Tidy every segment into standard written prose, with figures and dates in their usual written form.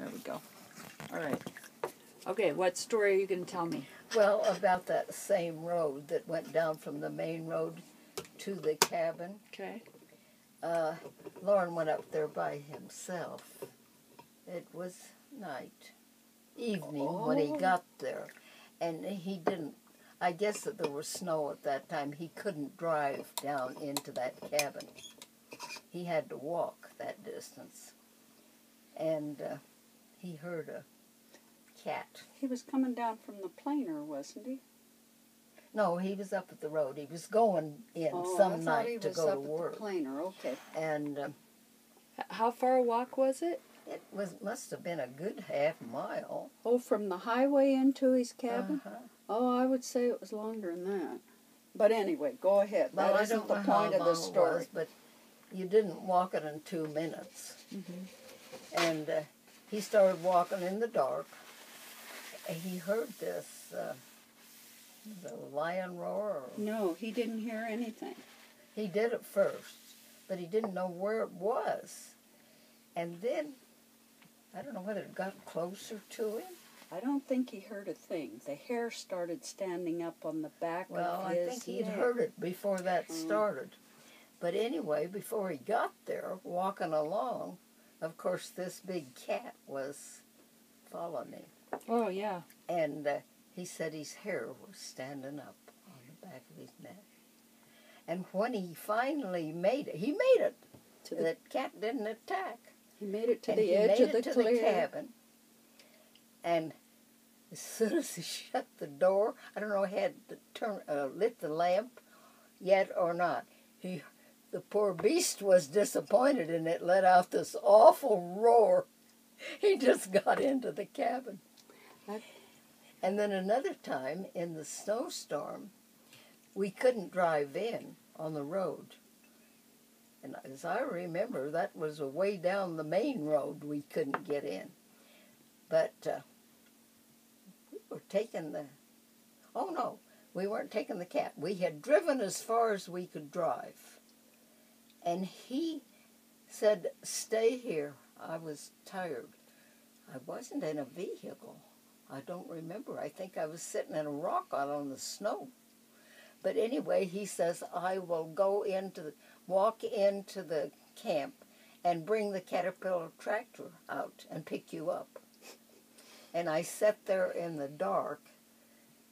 There we go. All right. Okay, what story are you going to tell me? Well, about that same road that went down from the main road to the cabin. Okay. Lauren went up there by himself. It was evening when he got there. And he didn't, I guess that there was snow at that time. He couldn't drive down into that cabin. He had to walk that distance. And he heard a cat. He was coming down from the planer, wasn't he? No, he was up at the road. He was going in some night to go to work. At the planer. Okay. And how far a walk was it? it must have been a good half-mile. Oh, from the highway into his cabin? Uh-huh. Oh, I would say it was longer than that. But anyway, go ahead. Well, that I isn't don't the know how point of the long story. it was, but you didn't walk it in 2 minutes. Mm-hmm. And he started walking in the dark. And he heard this, the lion roar. No, he didn't hear anything. He did at first, but he didn't know where it was. And then, I don't know whether it got closer to him. I don't think he heard a thing. The hair started standing up on the back Well, of I his think he'd neck. heard it before that started. But anyway, before he got there, walking along, of course, this big cat was following him. Oh, yeah. And he said his hair was standing up on the back of his neck. And when he finally made it, the cat didn't attack. He made it to And the he edge made of the it to clear. the cabin. And as soon as he shut the door, I don't know, had to lit the lamp yet or not. The poor beast was disappointed, and it let out this awful roar. He just got into the cabin. And then another time in the snowstorm, we couldn't drive in on the road. And as I remember, that was way down the main road we couldn't get in. But we were taking we weren't taking the cat. We had driven as far as we could drive. And he said, "Stay here." I was tired. I wasn't in a vehicle. I don't remember. I think I was sitting in a rock out on the snow. But anyway, he says, "I will walk into the camp and bring the Caterpillar tractor out and pick you up." And I sat there in the dark,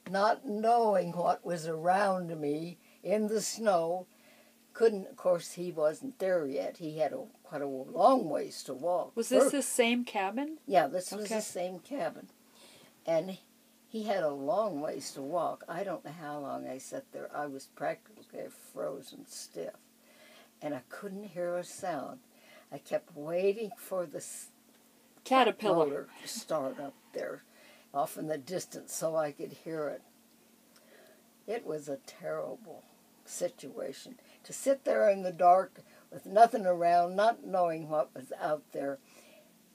not knowing what was around me in the snow. Of course, he wasn't there yet. He had quite a long ways to walk. Was this the same cabin? Yeah, this was the same cabin. And he had a long ways to walk. I don't know how long I sat there. I was practically frozen stiff. And I couldn't hear a sound. I kept waiting for the Caterpillar motor to start up there off in the distance so I could hear it. It was a terrible situation. To sit there in the dark with nothing around, not knowing what was out there,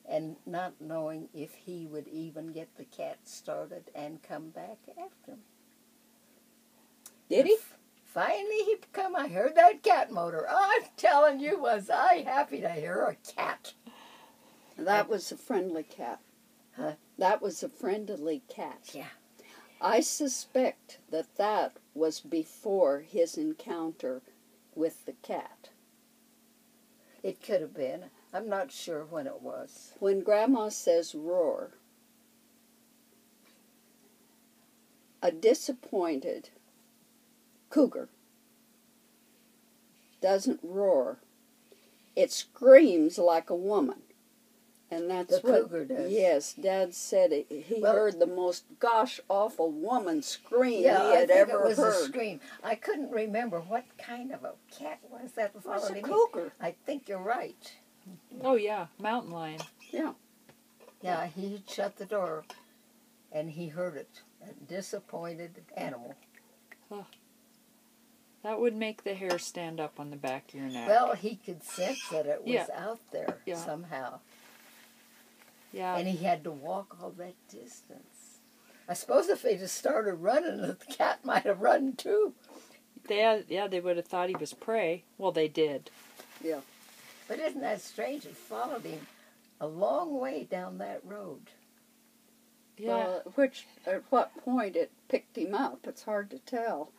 and not knowing if he would even get the cat started and come back after me. Did he? Finally he come. I heard that cat motor. I'm telling you, was I happy to hear a cat. That was a friendly cat. Huh? That was a friendly cat. Yeah. I suspect that was before his encounter with the cat. It could have been. I'm not sure when it was. When Grandma says roar, a disappointed cougar doesn't roar. It screams like a woman. And that's The cougar does. Yes, Dad said he heard the most gosh-awful woman scream he had ever heard. it was a scream. I couldn't remember what kind of a cat was that. It was a cougar. I think you're right. Oh, yeah, mountain lion. Yeah. Yeah, he shut the door, and he heard it. A disappointed animal. Huh. That would make the hair stand up on the back of your neck. Well, he could sense that it was out there somehow. Yeah. And he had to walk all that distance. I suppose if he'd have started running, the cat might have run too. They would have thought he was prey. Well, they did. Yeah. But isn't that strange? It followed him a long way down that road. Yeah. At what point it picked him up, it's hard to tell.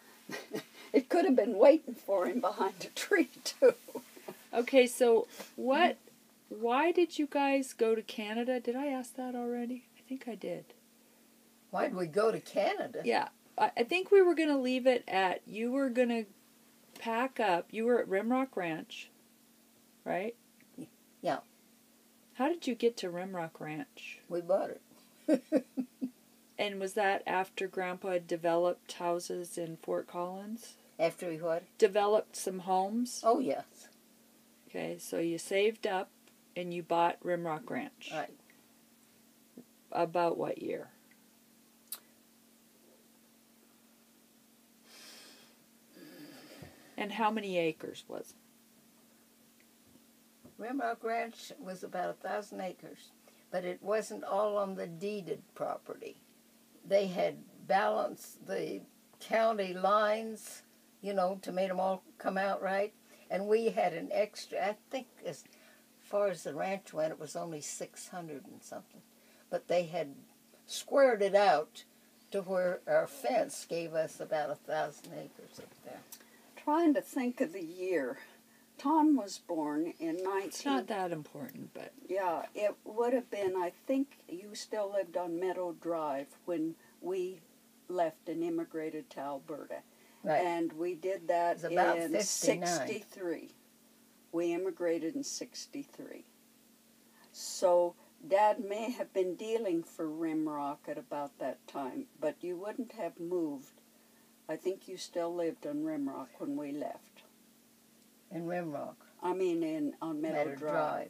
It could have been waiting for him behind a tree, too. Okay, so why did you guys go to Canada? Did I ask that already? I think I did. Why'd we go to Canada? Yeah, I think we were going to leave it at, you were going to pack up, you were at Rimrock Ranch, right? Yeah. How did you get to Rimrock Ranch? We bought it. And was that after Grandpa had developed houses in Fort Collins? After he what? Developed some homes? Oh, yes. Okay, so you saved up and you bought Rimrock Ranch. Right. About what year? And how many acres was it? Rimrock Ranch was about 1,000 acres, but it wasn't all on the deeded property. They had balanced the county lines, you know, to make them all come out right. And we had an extra, I think as far as the ranch went, it was only 600 and something. But they had squared it out to where our fence gave us about 1,000 acres up there. Trying to think of the year. Tom was born in 19... It's not that important, but... Yeah, it would have been, I think you still lived on Meadow Drive when we left and immigrated to Alberta. Right. And we did that about in 59. 63. We immigrated in 63. So Dad may have been dealing for Rimrock at about that time, but you wouldn't have moved. I think you still lived on Rimrock when we left. In Rimrock. I mean, on Meadow Drive.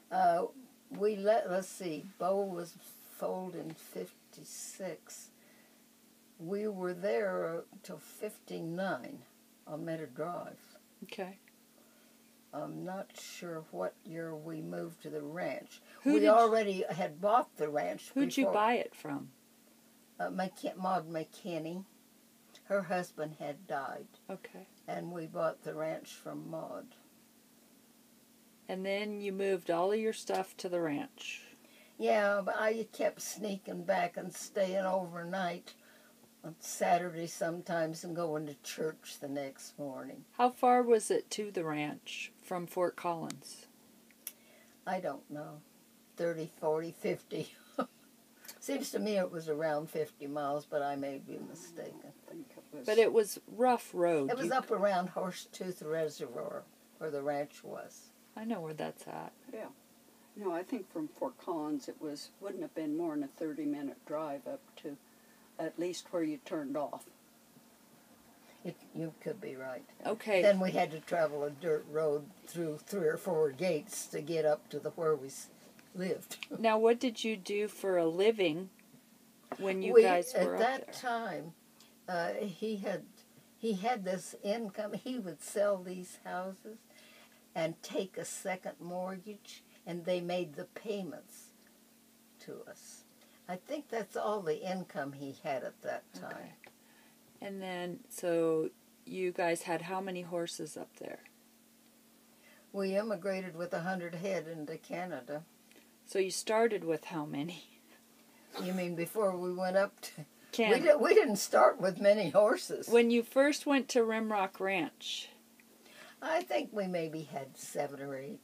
Let's see, Bo was foaled in 56. We were there till 59 on Meadow Drive. Okay. I'm not sure what year we moved to the ranch. Who We did already had bought the ranch Who'd before. you buy it from? Maud McKinney. Her husband had died, Okay. and we bought the ranch from Maud. And then you moved all of your stuff to the ranch. Yeah, but I kept sneaking back and staying overnight on Saturday sometimes and going to church the next morning. How far was it to the ranch from Fort Collins? I don't know, 30, 40, 50. Seems to me it was around 50 miles, but I may be mistaken. I think it was. But it was rough road. It was up around Horsetooth Reservoir where the ranch was. I know where that's at. Yeah. No, I think from Fort Collins it wouldn't have been more than a 30-minute drive up to at least where you turned off. You could be right. Okay. Then we had to travel a dirt road through 3 or 4 gates to get up to where we lived. Now, what did you do for a living when you guys were up at that time, he had this income. He would sell these houses and take a second mortgage, and they made the payments to us. I think that's all the income he had at that time. Okay. And then, so you guys had how many horses up there? We immigrated with 100 head into Canada. So you started with how many? You mean before we went up to... Canada. We didn't start with many horses. When you first went to Rimrock Ranch. I think we maybe had 7 or 8.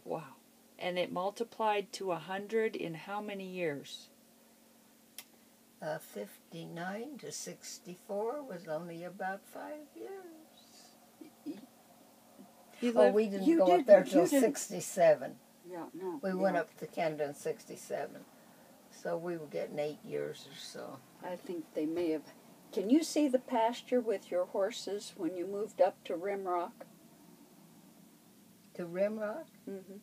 Wow. And it multiplied to 100 in how many years? 59 to 64 was only about 5 years. We didn't go up there till 67. Yeah, no. We went up to Canada in 67. So we were getting 8 years or so. I think they may have. Can you see the pasture with your horses when you moved up to Rimrock? To Rimrock? Mm-hmm.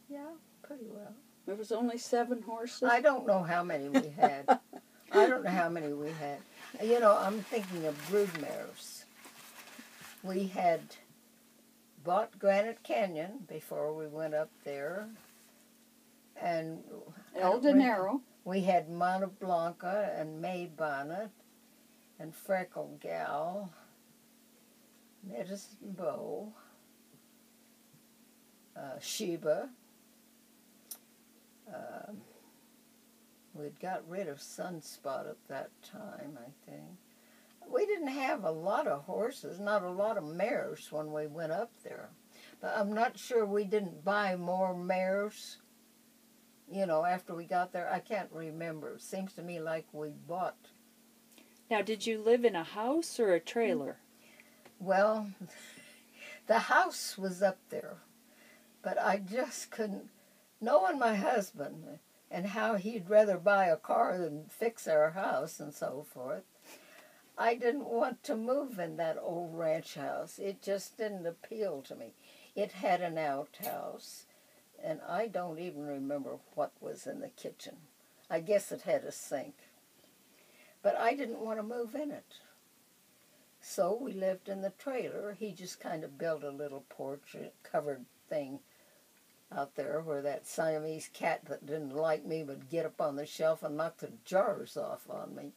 Yeah, pretty well. There was only 7 horses? I don't know how many we had. I don't know how many we had. You know, I'm thinking of broodmares. We had bought Granite Canyon before we went up there. And El Dinero. We had Monte Blanca and May Bonnet and Freckle Gal, Medicine Bow, Sheba, We'd got rid of Sunspot at that time, I think. We didn't have a lot of horses, not a lot of mares when we went up there. But I'm not sure we didn't buy more mares, you know, after we got there. I can't remember. It seems to me like we bought. Now, did you live in a house or a trailer? Well, the house was up there, but I just couldn't. Knowing my husband and how he'd rather buy a car than fix our house and so forth, I didn't want to move in that old ranch house. It just didn't appeal to me. It had an outhouse, and I don't even remember what was in the kitchen. I guess it had a sink. But I didn't want to move in it. So we lived in the trailer. He just kind of built a little porch, a covered thing out there where that Siamese cat that didn't like me would get up on the shelf and knock the jars off on me.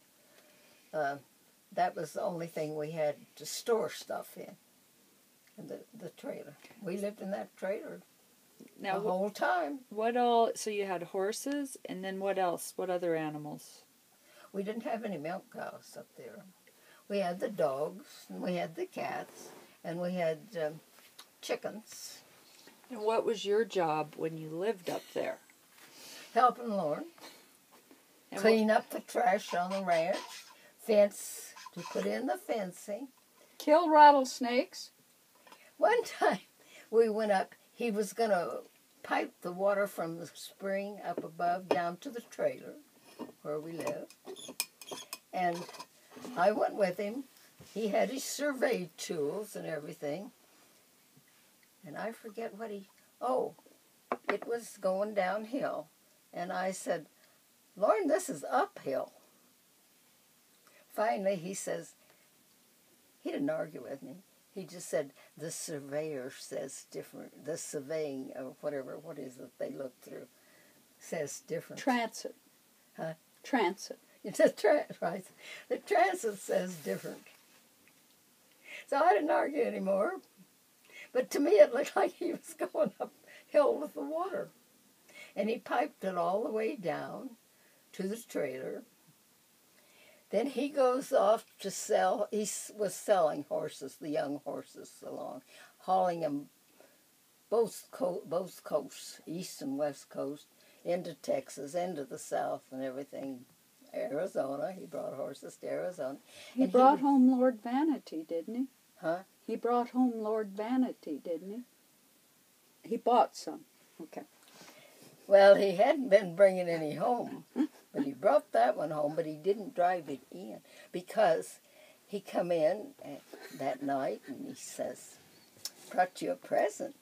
That was the only thing we had to store stuff in the trailer. We lived in that trailer Now, the whole time. what all? So you had horses, and then what else? What other animals? We didn't have any milk cows up there. We had the dogs, and we had the cats, and we had chickens. And what was your job when you lived up there? Helping Lauren And clean up the trash on the ranch, fence to put in the fencing. Kill rattlesnakes. One time we went up, he was going to pipe the water from the spring up above down to the trailer where we lived. And I went with him. He had his survey tools and everything. And I forget what it was going downhill. And I said, Lauren, this is uphill. Finally, he says, he didn't argue with me. He just said, the surveyor says different. The surveying, or whatever, what is it they look through, says different. Transit. Huh? Transit. It's a right. The transit says different. So I didn't argue anymore. But to me, it looked like he was going uphill with the water. And he piped it all the way down to the trailer. Then he goes off to sell. He was selling horses, the young horses, along, hauling them both coasts, east and west coast, into Texas, into the south and everything. Arizona. He brought horses to Arizona. He brought home Lord Vanity, didn't he? Huh? He brought home Lord Vanity, didn't he? He bought some. Okay. Well, he hadn't been bringing any home, but he brought that one home, but he didn't drive it in because he come in that night and he says, brought you a present.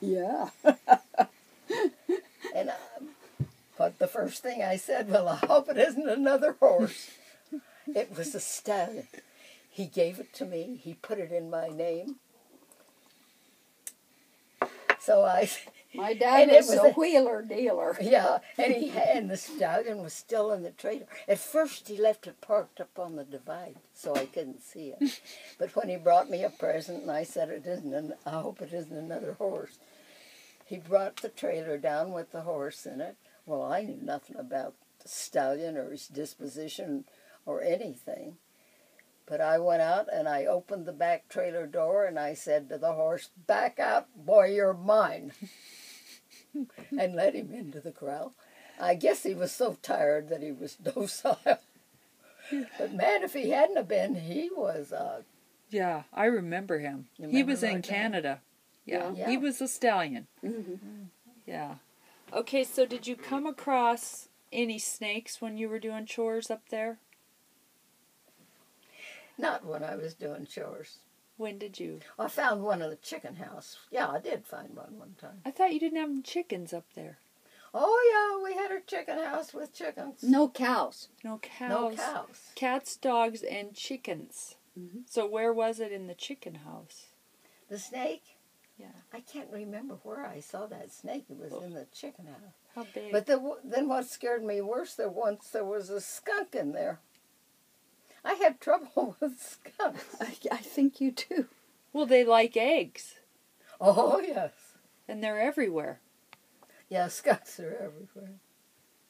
Yeah. And but the first thing I said, well, I hope it isn't another horse. It was a stallion. He gave it to me. He put it in my name. So My dad was a wheeler dealer. Yeah, and the stallion was still in the trailer. At first, he left it parked up on the divide, so I couldn't see it. But when he brought me a present, and I said, I hope it isn't another horse. He brought the trailer down with the horse in it. Well, I knew nothing about the stallion or his disposition or anything. But I went out and I opened the back trailer door and I said to the horse, back out, boy, you're mine. And let him into the corral. I guess he was so tired that he was docile. But man, if he hadn't have been, he was... Yeah, I remember him. He was in Canada. Yeah, he was a stallion. Mm-hmm. Yeah. Okay, so did you come across any snakes when you were doing chores up there? Not when I was doing chores. When did you? I found one in the chicken house. Yeah, I did find one time. I thought you didn't have chickens up there. Oh, yeah, we had a chicken house with chickens. No cows. No cows. No cows. Cats, dogs, and chickens. Mm-hmm. So where was it in the chicken house? The snake? Yeah. I can't remember where I saw that snake. It was in the chicken house. How big? But then what scared me worse, there was a skunk in there. I have trouble with skunks. I think you do. Well, they like eggs. Oh, yes. And they're everywhere. Yeah, skunks are everywhere.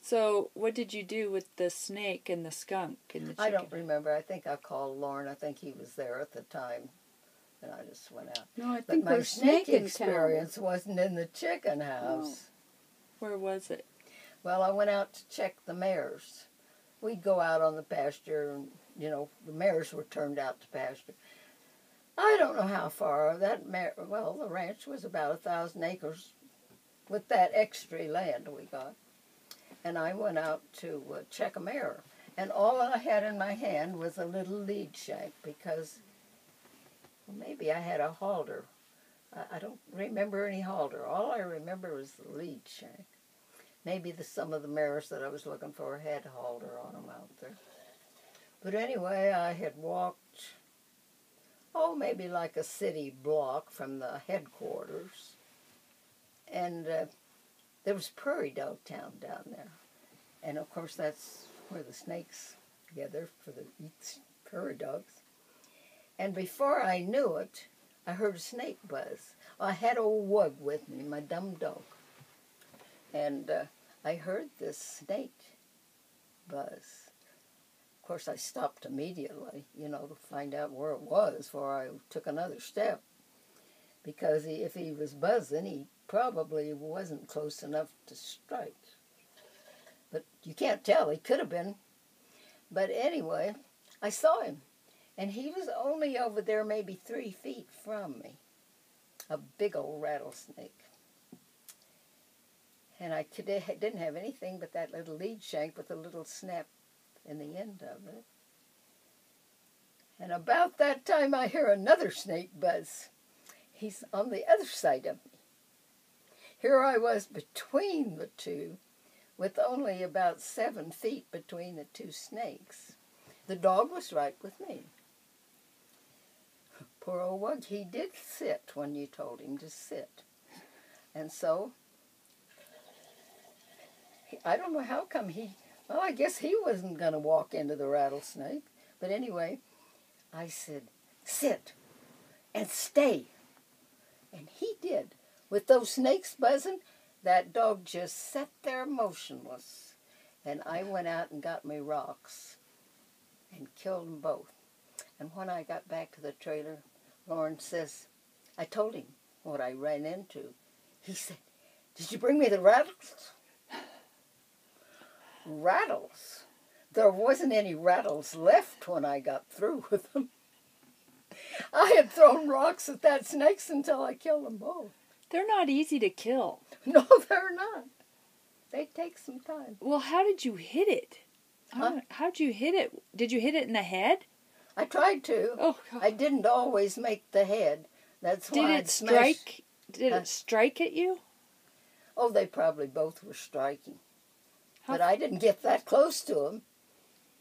So, what did you do with the snake and the skunk and the chicken? I don't remember. I think I called Lauren. I think he was there at the time. And I just went out. No, I But think my we're snake snake experience wasn't in the chicken house. Where was it? Well, I went out to check the mares. We'd go out on the pasture, and, you know, the mares were turned out to pasture. I don't know how far the ranch was about 1,000 acres with that extra land we got. And I went out to check a mare. And all I had in my hand was a little lead shank because maybe I had a halter. I don't remember any halter. All I remember was the lead shank. Maybe some of the mares that I was looking for had a halter on them out there. But anyway, I had walked, maybe like a city block from the headquarters. And there was Prairie Dog Town down there. And of course that's where the snakes gather for the prairie dogs. And before I knew it, I heard a snake buzz. I had old Wug with me, my dumb dog. And I heard this snake buzz. Of course, I stopped immediately, to find out where it was before I took another step. Because if he was buzzing, he probably wasn't close enough to strike. But you can't tell. He could have been. But anyway, I saw him. And he was only over there maybe 3 feet from me. A big old rattlesnake. And I didn't have anything but that little lead shank with a little snap in the end of it. And about that time I hear another snake buzz. He's on the other side of me. Here I was between the two, with only about 7 feet between the two snakes. The dog was right with me. Poor old Wug, he did sit when you told him to sit. And so, I don't know how come I guess he wasn't going to walk into the rattlesnake. But anyway, I said, sit and stay. And he did. With those snakes buzzing, that dog just sat there motionless. And I went out and got me rocks and killed them both. And when I got back to the trailer, Lauren says, I told him what I ran into. He said, did you bring me the rattles? Rattles? There wasn't any rattles left when I got through with them. I had thrown rocks at that snakes until I killed them both. They're not easy to kill. No, they're not. They take some time. Well, how did you hit it? Huh? How'd you hit it? Did you hit it in the head? I tried to. Oh, God. I didn't always make the head. That's why Did it strike at you? Oh, they probably both were striking. But I didn't get that close to them.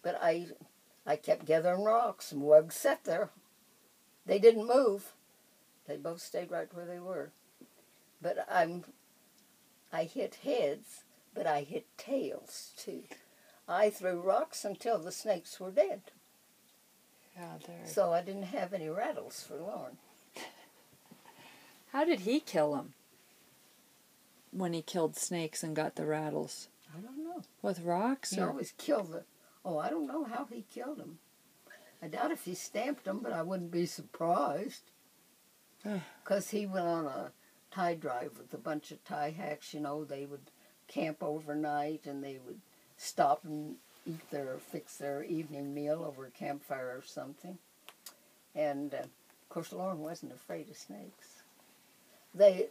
But I kept gathering rocks, and Wug sat there. They didn't move. They both stayed right where they were. But I hit heads, but I hit tails, too. I threw rocks until the snakes were dead. Yeah, so I didn't have any rattles for Lauren. How did he kill them? When he killed snakes and got the rattles? I don't know. With rocks? He always killed them. Oh, I don't know how he killed them. I doubt if he stamped them, but I wouldn't be surprised. Because he went on a tie drive with a bunch of tie hacks. They would camp overnight and they would stop and fix their evening meal over a campfire or something. And, of course, Lauren wasn't afraid of snakes. They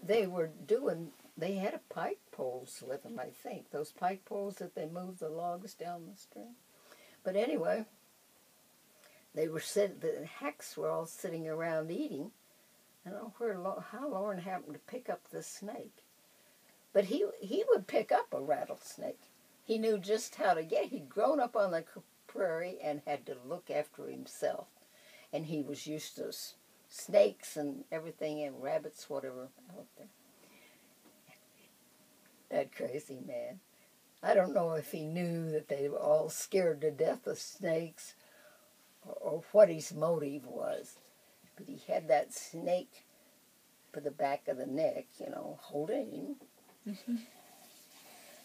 had pike poles with them, I think. Those pike poles that they moved the logs down the stream. But anyway, the hacks were all sitting around eating. I don't know how Lauren happened to pick up this snake. But he would pick up a rattlesnake. He knew just how to he'd grown up on the prairie and had to look after himself. And he was used to snakes and everything and rabbits, whatever, out there. That crazy man. I don't know if he knew that they were all scared to death of snakes or what his motive was. But he had that snake by the back of the neck, holding him. Mm-hmm.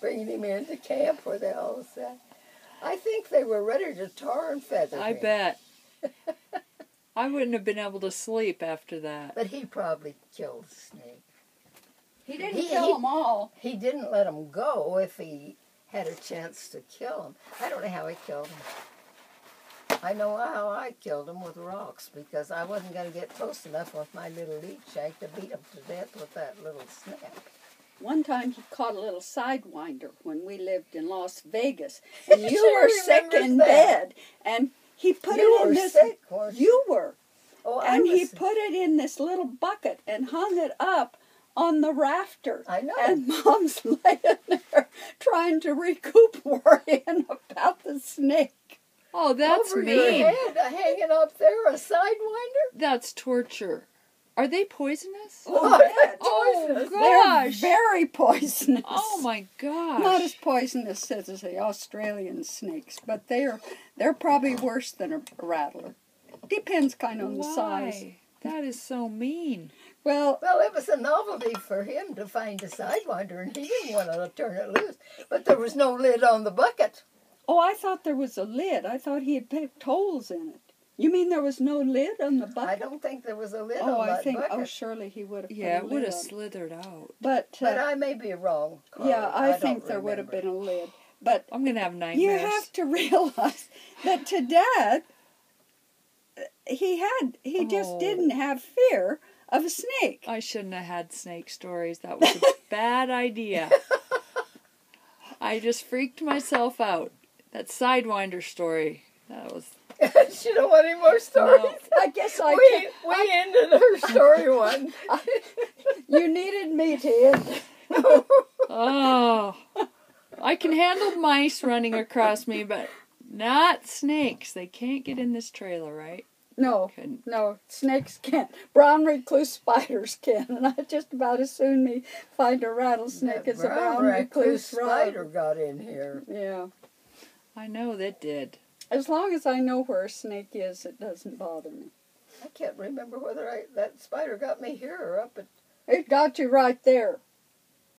bringing him into camp where they all sat. I think they were ready to tar and feather him. I bet. I wouldn't have been able to sleep after that. But he probably killed the snake. He didn't kill them all. He didn't let him go if he had a chance to kill him. I don't know how he killed him. I know how I killed him, with rocks, because I wasn't going to get close enough with my little lead shank to beat him to death with that little snap. One time he caught a little sidewinder when we lived in Las Vegas, and you She were sick in remembers that. bed, and he put You it in were this. sick, weren't you? You were, Oh, I and he was. put it in this little bucket and hung it up on the rafter. I know. And Mom's laying there trying to recoup worrying about the snake. Oh, that's Over mean. your head, hanging up there, a sidewinder. That's torture. Are they poisonous? Oh, that's Oh, poisonous. gosh. They're very poisonous. Oh my gosh. Not as poisonous as the Australian snakes, but they're probably worse than a rattler. Depends kind of on the size. Why? That is so mean. Well, Well, it was a novelty for him to find a sidewinder, and he didn't want to turn it loose. But there was no lid on the bucket. oh, I thought there was a lid. I thought he had picked holes in it. You mean there was no lid on the bucket? I don't think there was a lid Oh, on that I think. bucket. Oh, surely he would have. Yeah, put a it would lid have on. slithered out. But I may be wrong, Carley. yeah, I don't think there would have remember. been a lid. But I'm going to have nightmares. you have to realize that to Dad, he just Oh. didn't have fear of a snake. I shouldn't have had snake stories. That was a bad idea. I just freaked myself out. That Sidewinder story. That was... She don't want any more stories. No. I guess I We ended her story one. You needed me to end it. Oh. I can handle mice running across me, but not snakes. They can't get in this trailer, right? No, Couldn't. no, snakes can't. Brown recluse spiders can, and I just about as soon me find a rattlesnake as a brown recluse spider got in here. Yeah. I know that did. As long as I know where a snake is, it doesn't bother me. I can't remember whether that spider got me here or up at... It got you right there.